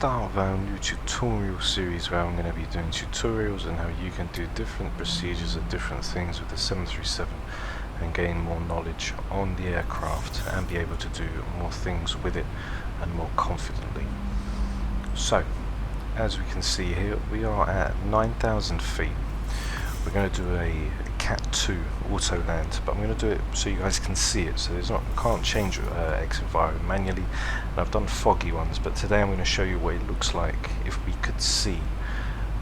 start of our new tutorial series where I'm going to be doing tutorials on how you can do different procedures and different things with the 737 and gain more knowledge on the aircraft and be able to do more things with it and more confidently. So, as we can see here, we are at 9,000 feet. We're going to do a Cat 2 Autoland, but I'm going to do it so you guys can see it. So I can't change x-enviro manually, and I've done foggy ones, but today I'm going to show you what it looks like if we could see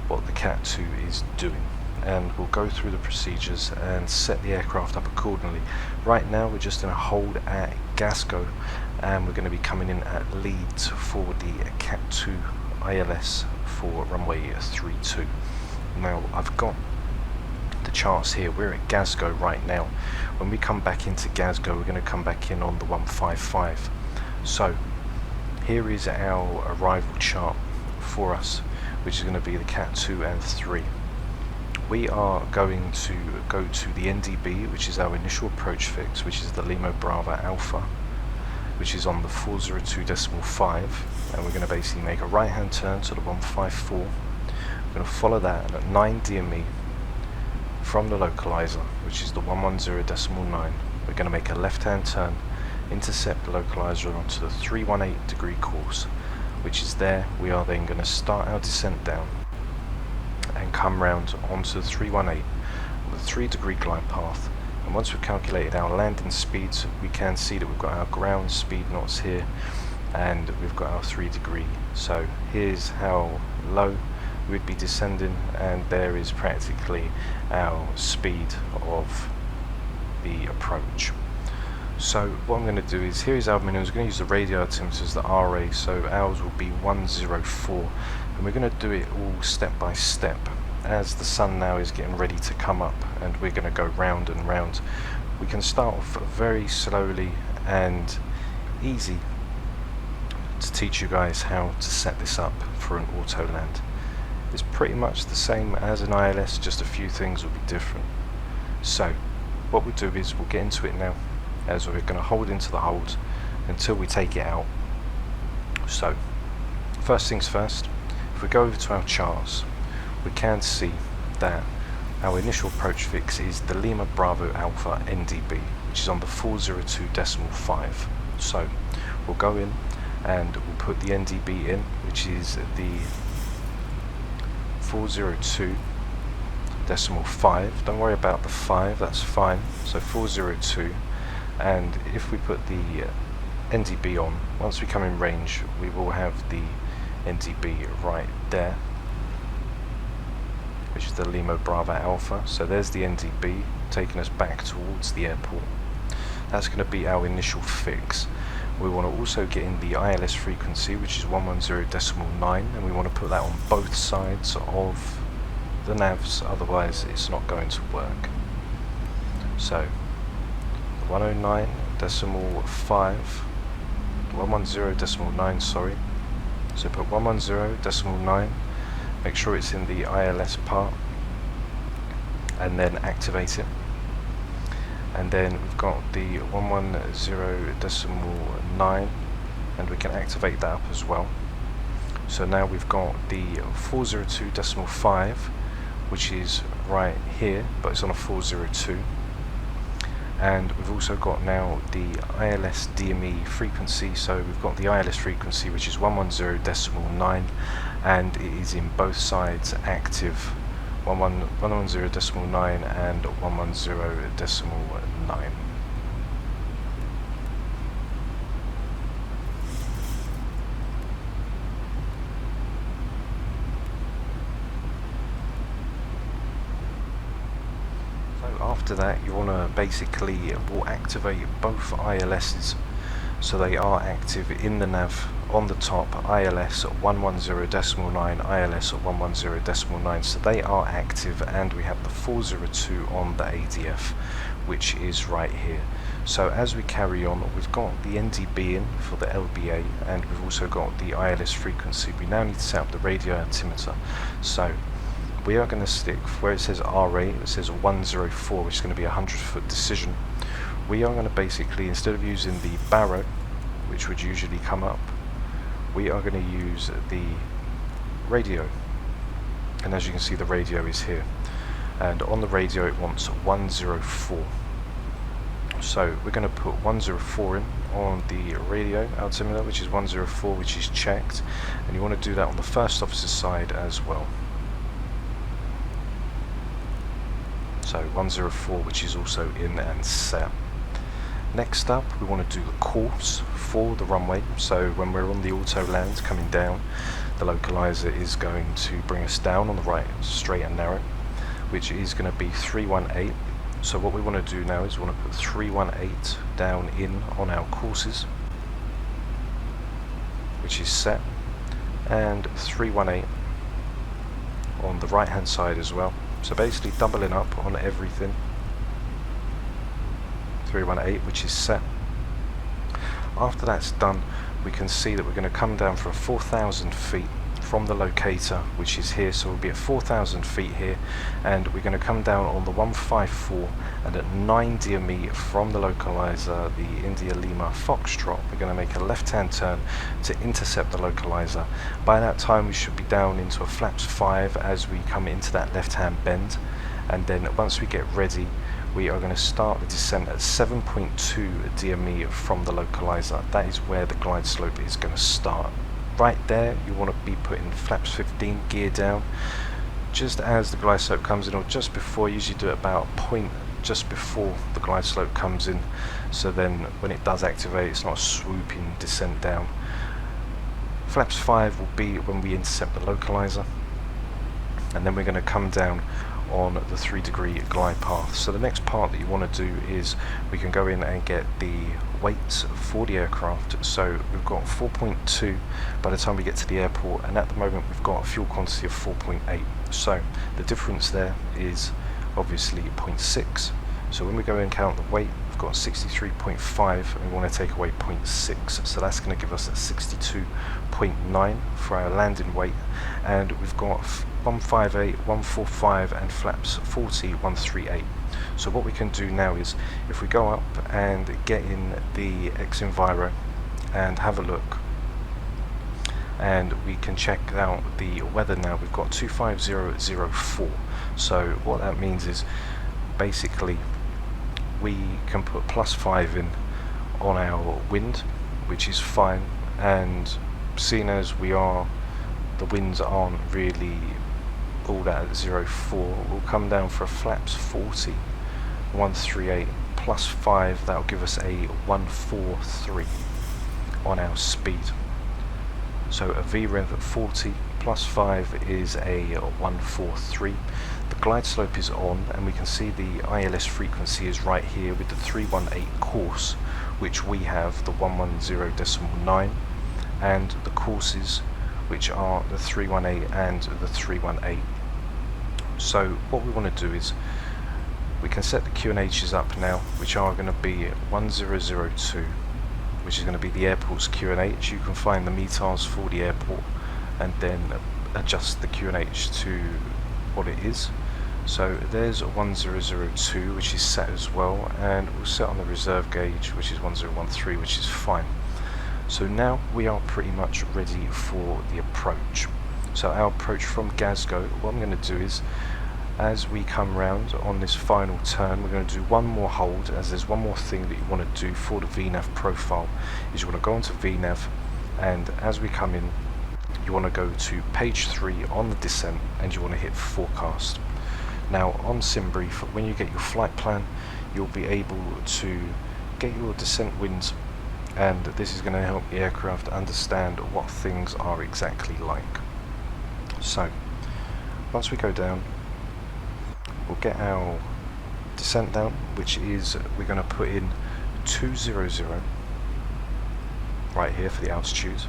what the Cat 2 is doing. And we'll go through the procedures and set the aircraft up accordingly. Right now we're just in a hold at Glasgow, and we're going to be coming in at Leeds for the Cat 2 ILS for runway 32. Now I've got the charts here. We're at Glasgow right now. When we come back into Glasgow, we're going to come back in on the 155. So here is our arrival chart for us, which is going to be the Cat 2 and 3. We are going to go to the NDB, which is our initial approach fix, which is the Lima Bravo Alpha, which is on the 402.5, and we're going to basically make a right hand turn to the 154. We're going to follow that, and at 9 DME from the localizer, which is the 110.9, we're going to make a left hand turn, intercept the localizer onto the 318 degree course, which is there. We are then going to start our descent down and come round onto the 318 with a 3 degree glide path. And once we've calculated our landing speeds, we can see that we've got our ground speed knots here and we've got our 3 degree. So here's how low we'd be descending, and there is practically our speed of the approach. So what I'm going to do is, here is our minimum. We're going to use the radio altimeter as the RA, so ours will be 104, and we're going to do it all step by step as the sun now is getting ready to come up and we're going to go round and round. We can start off very slowly and easy to teach you guys how to set this up for an Autoland. It's pretty much the same as an ILS, just a few things will be different. So what we'll do is we'll get into it now, as we're going to hold into the hold until we take it out. So first things first, if we go over to our charts, we can see that our initial approach fix is the Lima Bravo Alpha NDB, which is on the 402.5. So we'll go in and we'll put the NDB in, which is the 402.5. Don't worry about the 5, that's fine. So 402, and if we put the NDB on, once we come in range, we will have the NDB right there, which is the Lima Bravo Alpha. So there's the NDB taking us back towards the airport. That's going to be our initial fix. We want to also get in the ILS frequency, which is 110.9, and we want to put that on both sides of the navs, otherwise it's not going to work. So 109.5, 110.9, sorry. So put 110.9, make sure it's in the ILS part, and then activate it. And then we've got the 110.9, and we can activate that up as well. So now we've got the 402.5, which is right here, but it's on a 402. And we've also got now the ILS DME frequency. So we've got the ILS frequency, which is 110.9, and it is in both sides active, 110.9 and 110.9. After that, you want to basically will activate both ILSs, so they are active in the nav on the top, ILS at 110.9, ILS at 110.9, so they are active, and we have the 402 on the ADF, which is right here. So as we carry on, we've got the NDB in for the LBA, and we've also got the ILS frequency. We now need to set up the radio altimeter. So we are going to stick where it says RA, it says 104, which is going to be a 100-foot decision. We are going to basically, instead of using the Barrow, which would usually come up, we are going to use the radio, and as you can see the radio is here, and on the radio it wants 104. So we're going to put 104 in on the radio altimeter, which is 104, which is checked, and you want to do that on the first officer's side as well. So 104, which is also in and set. Next up, we want to do the course for the runway. So when we're on the Autoland coming down, the localizer is going to bring us down on the right, straight and narrow, which is going to be 318. So what we want to do now is we want to put 318 down in on our courses, which is set, and 318 on the right hand side as well. So basically doubling up on everything. 318, which is set. After that's done, we can see that we're going to come down for 4,000 feet from the locator, which is here. So we'll be at 4,000 feet here, and we're going to come down on the 154, and at 9 DME from the localizer, the India Lima Foxtrot, we're going to make a left-hand turn to intercept the localizer. By that time we should be down into a flaps 5 as we come into that left-hand bend, and then once we get ready, we are going to start the descent at 7.2 DME from the localizer. That is where the glide slope is going to start. Right there, you want to be putting flaps 15 gear down just as the glide slope comes in, or just before. Usually do it about a point just before the glide slope comes in, so then when it does activate, it's not a swooping descent down. Flaps 5 will be when we intercept the localizer, and then we're going to come down on the 3-degree glide path. So the next part that you want to do is we can go in and get the weights for the aircraft. So we've got 4.2 by the time we get to the airport, and at the moment we've got a fuel quantity of 4.8. So the difference there is obviously 0.6. So when we go and count the weight, we've got 63.5, and we want to take away 0.6. So that's going to give us a 62.9 for our landing weight, and we've got 158, 145 and flaps 40, 138. So what we can do now is, if we go up and get in the x-enviro and have a look, and we can check out the weather now. We've got 25004. So what that means is basically we can put +5 in on our wind, which is fine, and seeing as the winds aren't really all that at 04, we'll come down for a flaps 40, 138 +5. That'll give us a 143 on our speed. So a VREV at 40 +5 is a 143. The glide slope is on, and we can see the ILS frequency is right here with the 318 course, which we have the 110.9, and the courses, which are the 318 and the 318. So what we want to do is we can set the QNHs up now, which are going to be 1002, which is going to be the airport's QNH. You can find the METARs for the airport and then adjust the QNH to what it is. So there's a 1002, which is set as well, and we'll set on the reserve gauge, which is 1013, which is fine. So now we are pretty much ready for the approach. So our approach from Glasgow, what I'm going to do is, as we come round on this final turn, we're going to do one more hold, as there's one more thing that you want to do for the VNAV profile, is you want to go onto VNAV, and as we come in, you want to go to page 3 on the descent, and you want to hit forecast. Now on SimBrief, when you get your flight plan, you'll be able to get your descent winds, and this is going to help the aircraft understand what things are exactly like. So once we go down, we'll get our descent down, which is, we're going to put in 200 right here for the altitude,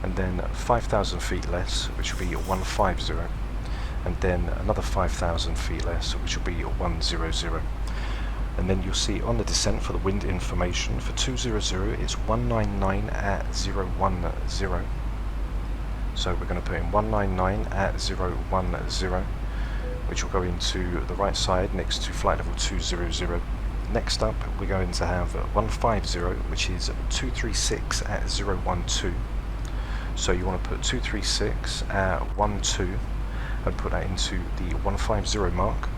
and then 5,000 feet less, which will be 150, and then another 5,000 feet less, which will be 100. And then you'll see on the descent for the wind information for 200 it's 199 at 010. So we're going to put in 199 at 010, which will go into the right side next to flight level 200. Next up, we're going to have 150, which is 236 at 012. So you want to put 236 at 12 and put that into the 150 mark.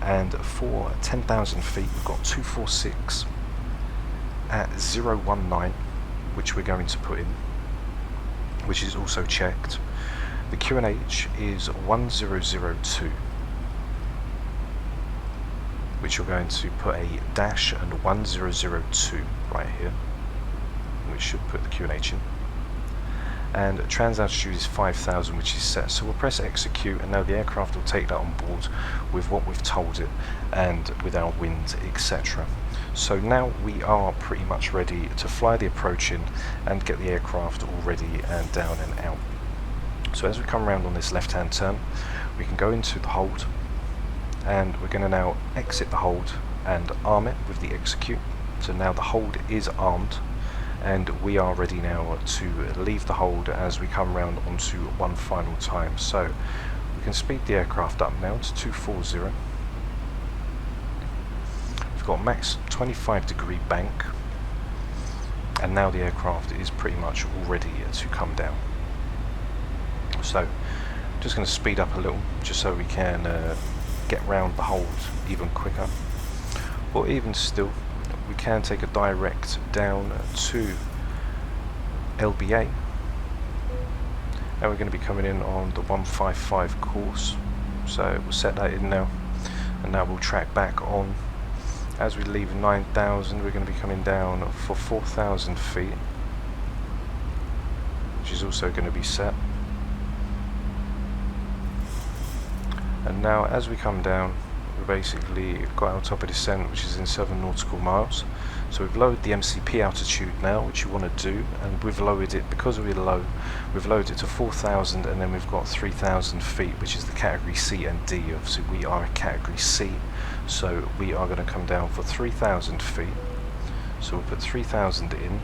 And for 10,000 feet, we've got 246 at 019, which we're going to put in, which is also checked. The QNH is 1002, which you're going to put a dash and 1002 right here, which should put the QNH in. And trans altitude is 5,000, which is set. So we'll press execute, and now the aircraft will take that on board with what we've told it and with our wind, etc. So now we are pretty much ready to fly the approach in and get the aircraft all ready and down and out. So as we come around on this left hand turn, we can go into the hold, and we're going to now exit the hold and arm it with the execute. So now the hold is armed, and we are ready now to leave the hold as we come round onto one final time. So we can speed the aircraft up now to 240. We've got max 25-degree bank, and now the aircraft is pretty much all ready to come down. So just going to speed up a little just so we can get round the hold even quicker, or even still we can take a direct down to LBA, and we're going to be coming in on the 155 course. So we'll set that in now, and now we'll track back on. As we leave 9,000, we're going to be coming down for 4,000 feet, which is also going to be set. And now as we come down, we basically got our top of descent, which is in 7 nautical miles. So we've lowered the MCP altitude now, which you want to do, and we've lowered it, because we're low, we've lowered it to 4,000, and then we've got 3,000 feet, which is the category C and D. Obviously we are a category C, so we are going to come down for 3,000 feet. So we'll put 3,000 in.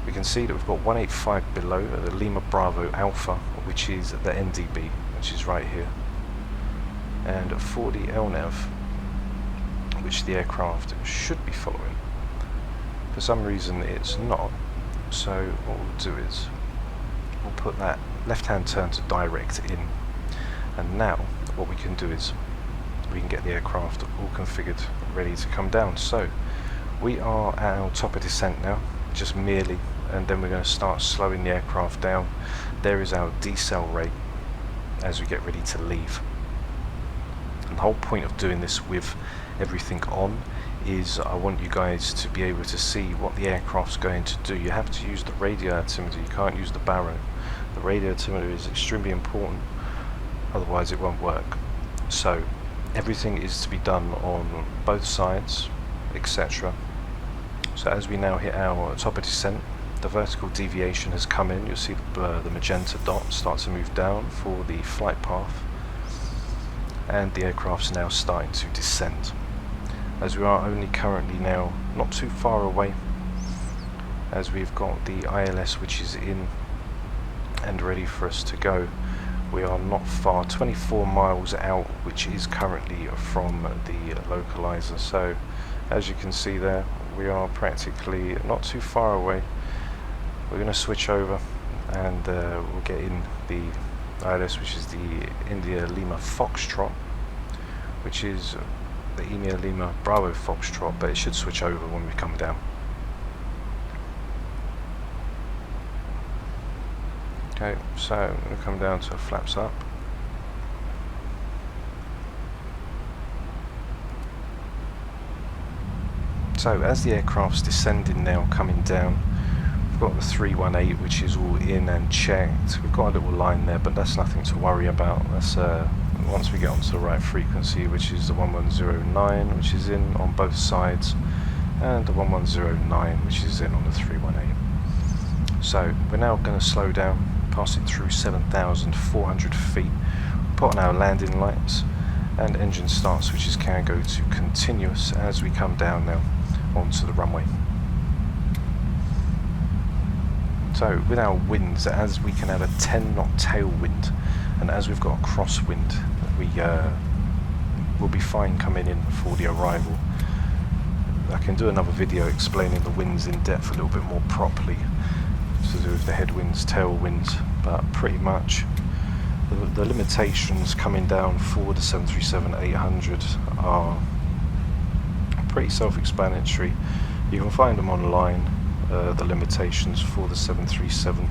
We can see that we've got 185 below at the Lima Bravo Alpha, which is the NDB, which is right here, and 40 LNAV, which the aircraft should be following. For some reason it's not, so what we'll do is we'll put that left hand turn to direct in, and now what we can do is we can get the aircraft all configured, ready to come down. So we are at our top of descent now, just merely, and then we're going to start slowing the aircraft down. There is our decel rate as we get ready to leave. And the whole point of doing this with everything on is I want you guys to be able to see what the aircraft's going to do. You have to use the radio altimeter, you can't use the baro. The radio altimeter is extremely important, otherwise it won't work. So everything is to be done on both sides, etc. So as we now hit our top of descent, the vertical deviation has come in. You'll see the magenta dot start to move down for the flight path, and the aircraft's now starting to descend. As we are only currently now not too far away, as we've got the ILS which is in and ready for us to go. We are not far, 24 miles out, which is currently from the localizer. So as you can see there, we are practically not too far away. We're going to switch over, and we'll get in the ILS, which is the India Lima Foxtrot, which is the India Lima Bravo Foxtrot, but it should switch over when we come down. Okay, so I'm going to come down to flaps up. So as the aircraft's descending now, coming down, we've got the 318, which is all in and checked. We've got a little line there, but that's nothing to worry about. That's once we get onto the right frequency, which is the 1109, which is in on both sides, and the 1109, which is in on the 318. So we're now going to slow down, pass it through 7,400 feet, put on our landing lights, and engine start switches can go to continuous as we come down now onto the runway. So with our winds, as we can have a 10 knot tailwind, and as we've got a crosswind, we will be fine coming in for the arrival. I can do another video explaining the winds in depth a little bit more properly, to do with the headwinds, tailwinds, but pretty much the limitations coming down for the 737-800 are pretty self-explanatory. You can find them online, the limitations for the 737.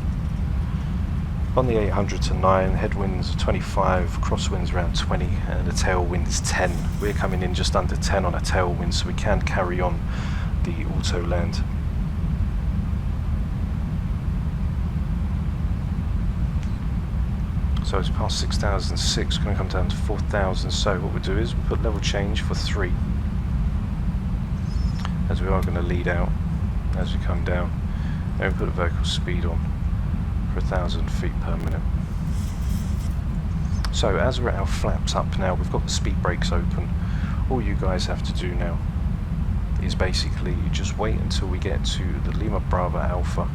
On the 800-9, headwinds are 25, crosswinds around 20, and the tailwind is 10. We're coming in just under 10 on a tailwind, so we can carry on the Autoland. So it's past 6,006, going to come down to 4,000. So what we'll do is we'll put level change for 3, as we are going to lead out as we come down. Then we put the vertical speed on for 1,000 feet per minute. So as we're at our flaps up now, we've got the speed brakes open. All you guys have to do now is basically just wait until we get to the Lima Bravo Alpha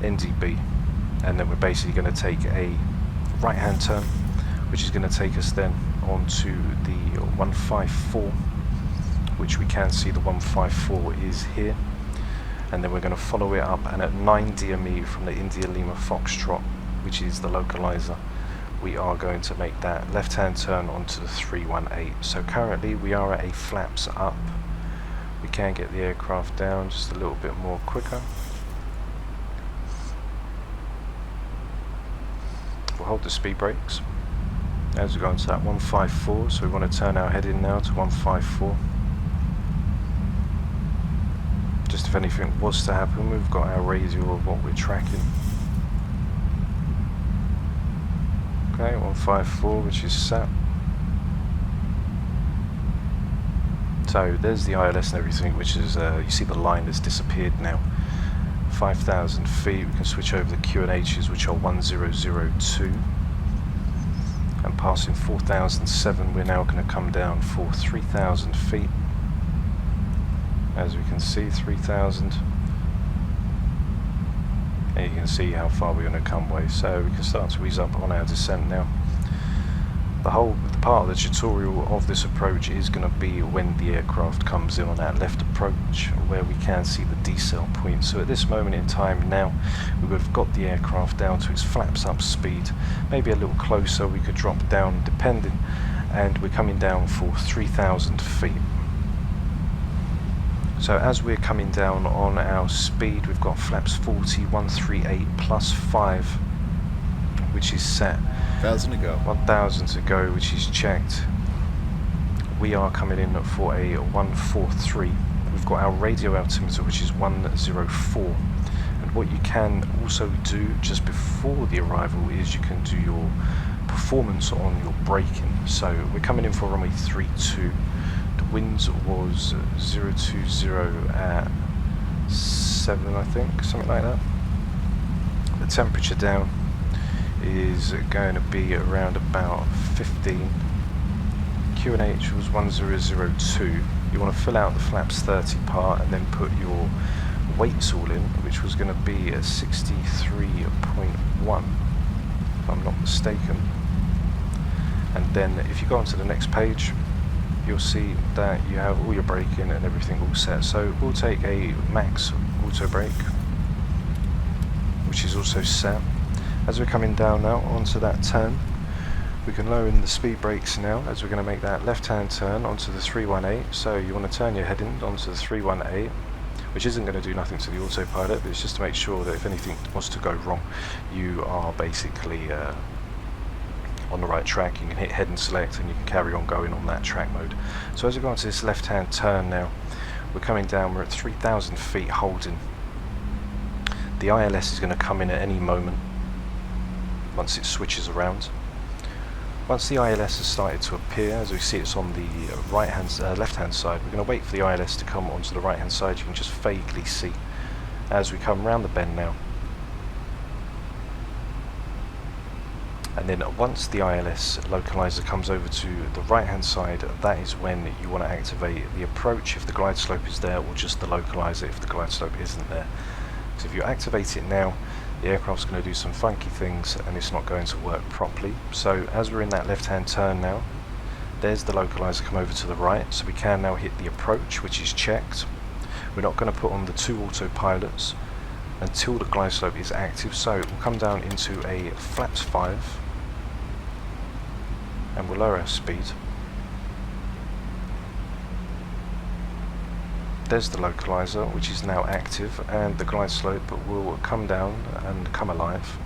NDB, and then we're basically going to take a right hand turn, which is going to take us then onto the 154, which we can see the 154 is here, and then we're going to follow it up, and at 9 DME from the India Lima Foxtrot, which is the localizer, we are going to make that left hand turn onto the 318. So currently we are at a flaps up. We can get the aircraft down just a little bit more quicker. We'll hold the speed brakes as we go into that 154, so we want to turn our head in now to 154. Just if anything was to happen, we've got our radio of what we're tracking. Okay, 154, which is set. So there's the ILS and everything, which is, you see the line has disappeared now. 5,000 feet, we can switch over the QNHs, which are 1002, and passing 4,007, we're now going to come down for 3,000 feet. As we can see, 3,000, and you can see how far we're going to come away. So we can start to ease up on our descent now. The part of the tutorial of this approach is going to be when the aircraft comes in on that left approach, where we can see the decel point. So at this moment in time now, we would have got the aircraft down to its flaps up speed, maybe a little closer, we could drop down depending, and we're coming down for 3,000 feet. So as we're coming down on our speed, we've got flaps 40, 138 plus 5, which is set. 1,000 to go. 1,000 to go, which is checked. We are coming in for a 143. We've got our radio altimeter, which is 104. And what you can also do just before the arrival is you can do your performance on your braking. So we're coming in for runway 32. The wind was 020 at 7, I think, something like that. The temperature down is going to be around about 15. QNH was 1002. You want to fill out the flaps 30 part and then put your weights all in, which was going to be at 63.1 if I'm not mistaken. And then if you go on to the next page, you'll see that you have all your braking and everything all set. So we'll take a max auto brake, which is also set. As we're coming down now onto that turn, we can lower in the speed brakes now as we're going to make that left hand turn onto the 318. So you want to turn your head in onto the 318, which isn't going to do nothing to the autopilot, but it's just to make sure that if anything was to go wrong, you are basically on the right track. You can hit head and select and you can carry on going on that track mode. So as we go onto this left hand turn now, we're coming down, we're at 3,000 feet holding. The ILS is going to come in at any moment once it switches around. Once the ILS has started to appear, as we see it's on the left hand side, we're going to wait for the ILS to come onto the right hand side. You can just vaguely see as we come round the bend now. And then once the ILS localizer comes over to the right hand side, that is when you want to activate the approach if the glide slope is there, or just the localizer if the glide slope isn't there. So if you activate it now, the aircraft's going to do some funky things and it's not going to work properly. So as we're in that left hand turn now, there's the localizer come over to the right, so we can now hit the approach, which is checked. We're not going to put on the 2 autopilots until the glide slope is active. So we'll come down into a flaps 5 and we'll lower our speed. There's the localizer, which is now active, and the glide slope will come down and come alive.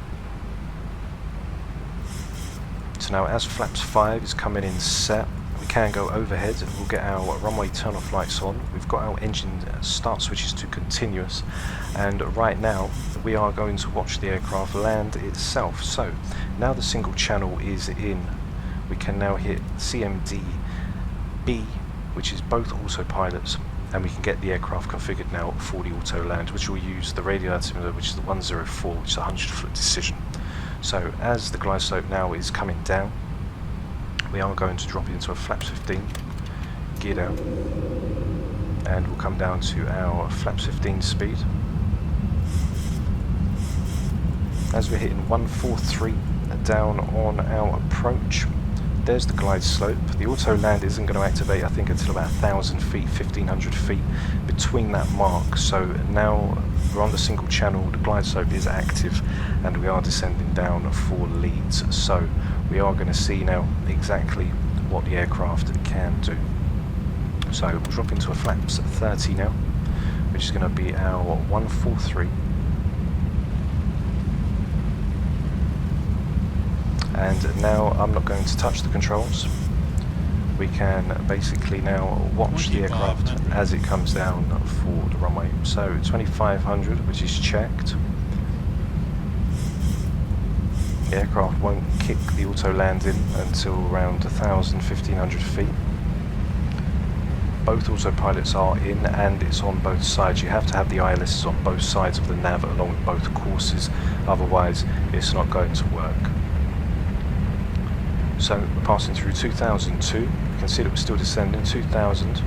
So now as flaps 5 is coming in set, we can go overhead and we'll get our runway turn off lights on. We've got our engine start switches to continuous, and right now we are going to watch the aircraft land itself. So now the single channel is in, we can now hit CMD B, which is both autopilots, and we can get the aircraft configured now for the auto land, which will use the radio altimeter, which is the 104, which is a 100-foot decision. So as the glide slope now is coming down, we are going to drop into a flaps 15, gear down, and we'll come down to our flaps 15 speed. As we're hitting 143 down on our approach, there's the glide slope. The auto land isn't going to activate, I think, until about 1,000 feet, 1,500 feet between that mark. So now we're on the single channel, the glide slope is active, and we are descending down for Leeds. So we are going to see now exactly what the aircraft can do. So we'll drop into a flaps 30 now, which is going to be our 143. And now I'm not going to touch the controls. We can basically now watch the aircraft as it comes down for the runway. So 2500, which is checked. The aircraft won't kick the auto land in until around 1,000, 1,500 feet. Both autopilots are in, and it's on both sides. You have to have the ILS on both sides of the nav along with both courses, otherwise it's not going to work. So we're passing through 2002, you can see that we're still descending, 2000.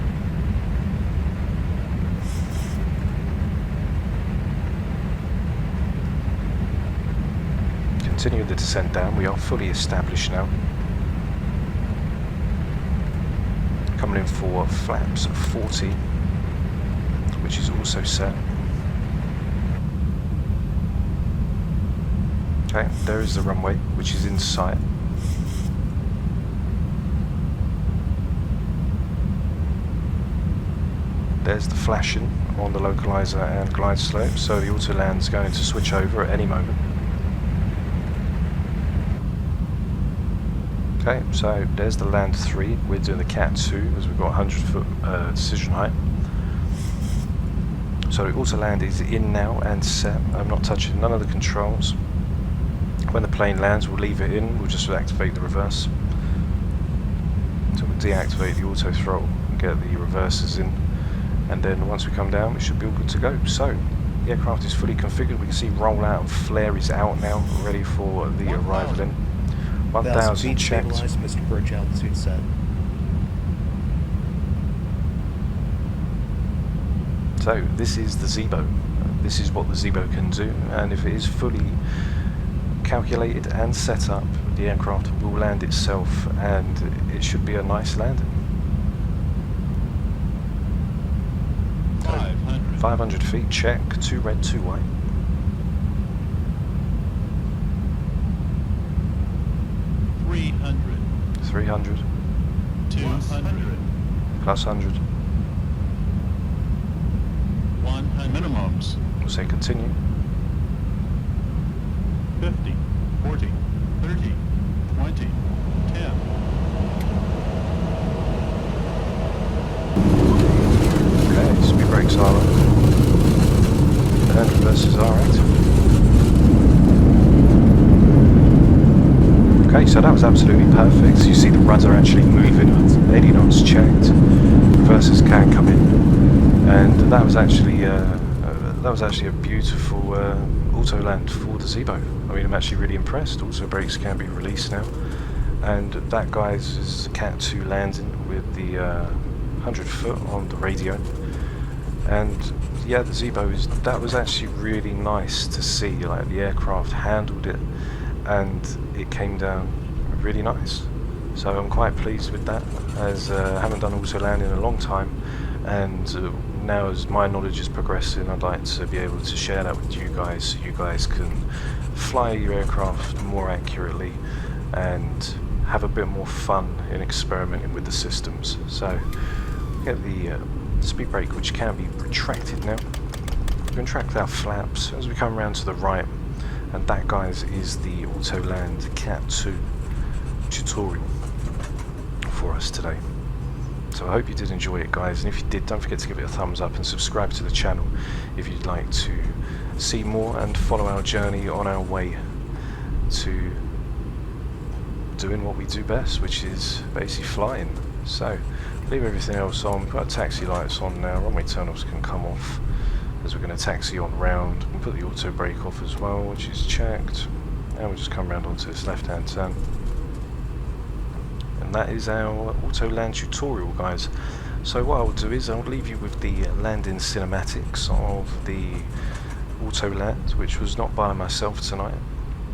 Continue the descent down, we are fully established now. Coming in for flaps 40, which is also set. Okay, there is the runway, which is in sight. There's the flashing on the localizer and glide slope, so the auto land's going to switch over at any moment. Okay, so there's the land 3. We're doing the Cat 2 as we've got 100-foot decision height. So the auto land is in now and set. I'm not touching none of the controls. When the plane lands, we'll leave it in. We'll just activate the reverse. So we'll deactivate the auto throttle and get the reversers in. And then once we come down, we should be all good to go. So the aircraft is fully configured. We can see rollout and flare is out now, ready for the arrival in. 1,000 checked. Mr. Birch, altitude set. So this is the Zibo. This is what the Zibo can do, and if it is fully calculated and set up, the aircraft will land itself, and it should be a nice landing. 500 feet, check, 2 red, 2 white. 300. 200. Plus 100. 100. Minimums. We'll say continue. 50, 40, 30, 20, 10. Okay, speed brakes are on. And reverses are active. Okay, so that was absolutely perfect. So you see the rudder actually moving. 80 knots checked. Reversers can come in, and that was actually a beautiful auto land for the Zibo. I mean, I'm actually really impressed. Auto brakes can be released now, and that, guys, is the Cat 2 landing with the 100 foot on the radio. And yeah, the Zibo that was actually really nice to see. Like, the aircraft handled it, and it came down really nice. So I'm quite pleased with that, as I haven't done auto land in a long time, and now as my knowledge is progressing, I'd like to be able to share that with you guys so you guys can fly your aircraft more accurately and have a bit more fun in experimenting with the systems. So get the speed brake, which can be retracted now. We can retract our flaps as we come around to the right, and that, guys, is the Autoland Cat 2 tutorial for us today. So I hope you did enjoy it, guys, and if you did, don't forget to give it a thumbs up and subscribe to the channel if you'd like to see more and follow our journey on our way to doing what we do best, which is basically flying. So leave everything else on, put our taxi lights on now, runway turn-offs can come off as we're going to taxi on round. We'll put the auto brake off as well, which is checked, and we'll just come round onto this left hand turn. And that is our Autoland tutorial, guys. So what I'll do is I'll leave you with the landing cinematics of the Autoland, which was not by myself tonight.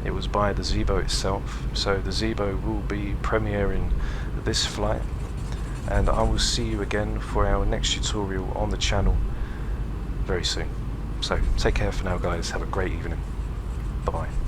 It was by the Zibo itself. So the Zibo will be premiering this flight, and I will see you again for our next tutorial on the channel very soon. So take care for now, guys. Have a great evening. Bye bye.